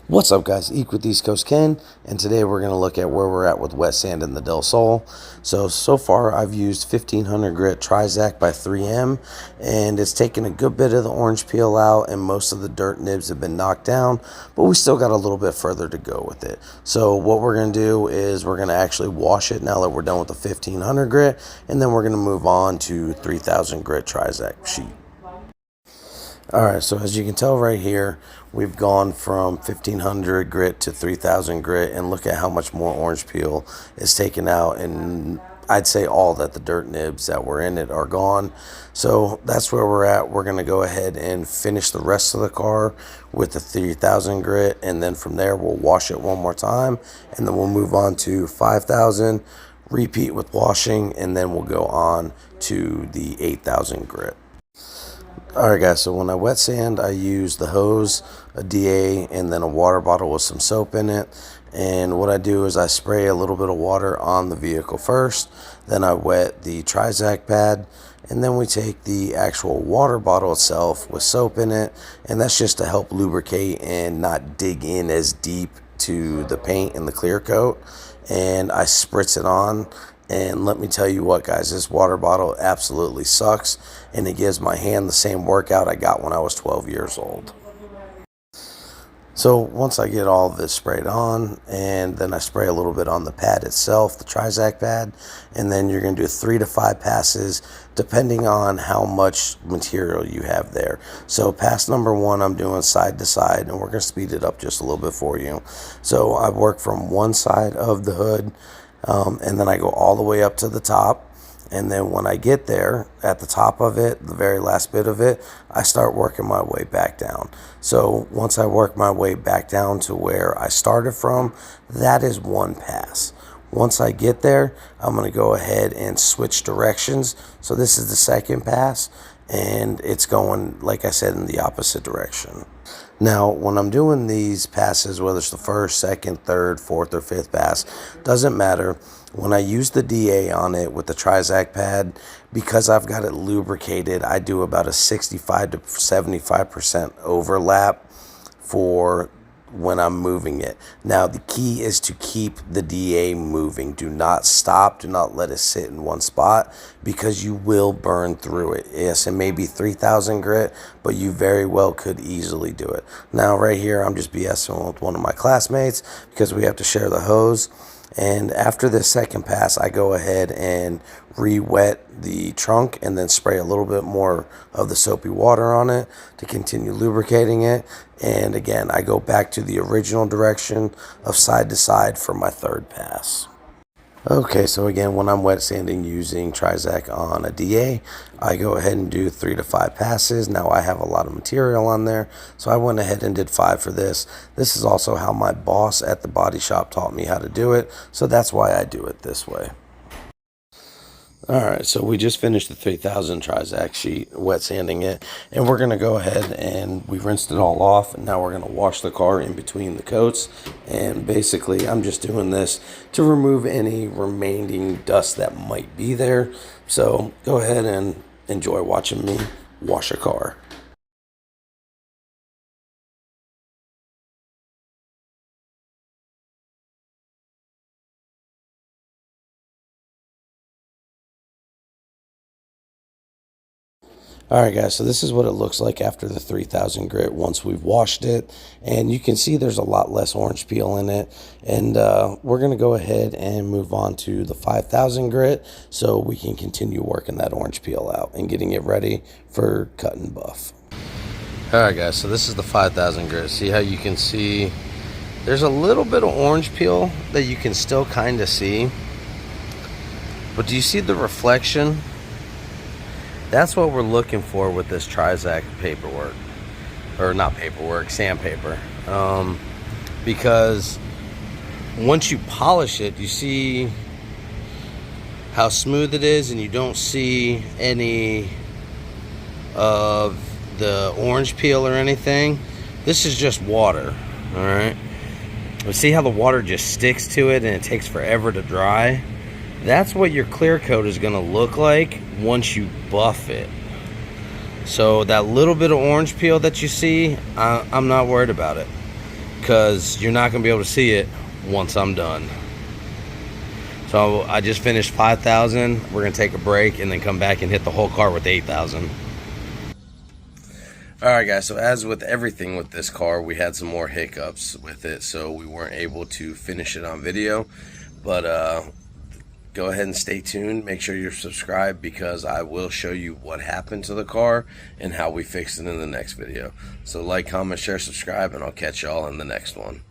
What's up, guys? Eek with East Coast Ken, and today we're going to look at where we're at with wet sand in the Del Sol. So far I've used 1500 grit Trizac by 3M, and it's taken a good bit of the orange peel out, and most of the dirt nibs have been knocked down, but we still got a little bit further to go with it. So what we're going to do is we're going to actually wash it now that we're done with the 1500 grit, and then we're going to move on to 3000 grit Trizac sheet. Alright, so as you can tell right here, we've gone from 1500 grit to 3000 grit, and look at how much more orange peel is taken out, and I'd say all that the dirt nibs that were in it are gone. So that's where we're at. We're going to go ahead and finish the rest of the car with the 3000 grit, and then from there we'll wash it one more time, and then we'll move on to 5000, repeat with washing, and then we'll go on to the 8000 grit. Alright guys, so when I wet sand, I use the hose, a DA, and then a water bottle with some soap in it. And what I do is I spray a little bit of water on the vehicle first, then I wet the Trizac pad, and then we take the actual water bottle itself with soap in it, and that's just to help lubricate and not dig in as deep to the paint and the clear coat. And I spritz it on. And let me tell you what, guys, this water bottle absolutely sucks, and it gives my hand the same workout I got when I was 12 years old. So once I get all of this sprayed on, and then I spray a little bit on the pad itself, the Trizac pad, and then you're going to do 3 to 5 passes depending on how much material you have there. So pass number 1, I'm doing side to side, and we're going to speed it up just a little bit for you. So I work from one side of the hood, and then I go all the way up to the top, and then when I get there at the top of it, the very last bit of it, I start working my way back down. So once I work my way back down to where I started from, that is one pass. Once I get there, I'm going to go ahead and switch directions. So this is the second pass, and it's going, like I said, in the opposite direction. Now, when I'm doing these passes, whether it's the first, second, third, fourth, or fifth pass, doesn't matter. When I use the DA on it with the Trizac pad, because I've got it lubricated, I do about a 65 to 75% overlap for when I'm moving it. Now, the key is to keep the DA moving. Do not stop. Do not let it sit in one spot, because you will burn through it. Yes, it may be 3000 grit, but you very well could easily do it. Now, right here, I'm just BSing with one of my classmates because we have to share the hose. And after this second pass, I go ahead and re-wet the trunk and then spray a little bit more of the soapy water on it to continue lubricating it. And again, I go back to the original direction of side to side for my third pass. Okay, so again, when I'm wet sanding using Trizac on a DA, I go ahead and do 3 to 5 passes. Now I have a lot of material on there, so I went ahead and did 5 for this. This is also how my boss at the body shop taught me how to do it, so that's why I do it this way. Alright, so we just finished the 3000 Trizac sheet, wet sanding it, and we're going to go ahead and we rinsed it all off, and now we're going to wash the car in between the coats. And basically I'm just doing this to remove any remaining dust that might be there. So go ahead and enjoy watching me wash a car. Alright guys, so this is what it looks like after the 3000 grit once we've washed it, and you can see there's a lot less orange peel in it. And we're going to go ahead and move on to the 5000 grit so we can continue working that orange peel out and getting it ready for cut and buff. Alright guys, so this is the 5000 grit. See how you can see there's a little bit of orange peel that you can still kind of see, but do you see the reflection? That's what we're looking for with this Trizac paperwork, or not paperwork, sandpaper. Because once you polish it, you see how smooth it is, and you don't see any of the orange peel or anything. This is just water, all right? But see how the water just sticks to it and it takes forever to dry? That's what your clear coat is going to look like once you buff it. So that little bit of orange peel that you see, I'm not worried about it. because you're not going to be able to see it once I'm done. So I just finished 5,000. We're going to take a break and then come back and hit the whole car with 8,000. Alright guys, so as with everything with this car, we had some more hiccups with it, so we weren't able to finish it on video. But go ahead and stay tuned. Make sure you're subscribed, because I will show you what happened to the car and how we fixed it in the next video. So like, comment, share, subscribe, and I'll catch y'all in the next one.